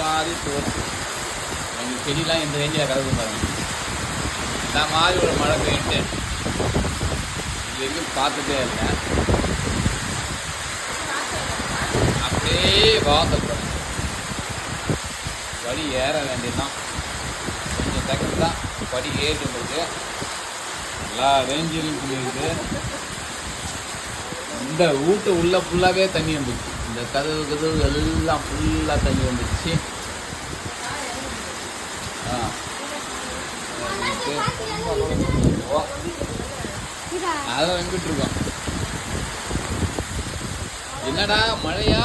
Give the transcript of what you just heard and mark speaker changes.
Speaker 1: மாதிரி தோற்று எங்கள் செடியெலாம் இந்த ரேஞ்சில் கலந்து பாருங்க. இந்த மாதிரி ஒரு மழை பெய்யுட்டு இது வரைக்கும் பார்த்ததே இல்லை. அப்படியே வாசல் பாருங்க. படி ஏற வேண்டியதுதான். கொஞ்சம் செகண்ட் தான் படி ஏறிட்டு போகுது. எல்லா ரேஞ்சிலும் இருக்குது. இந்த வீட்டு உள்ள ஃபுல்லாகவே தண்ணி வந்துச்சு. இந்த கதவு எல்லாம் ஃபுல்லாக தண்ணி வந்துச்சு. அதை வந்துட்டு இருக்கோம். என்னடா மழையா?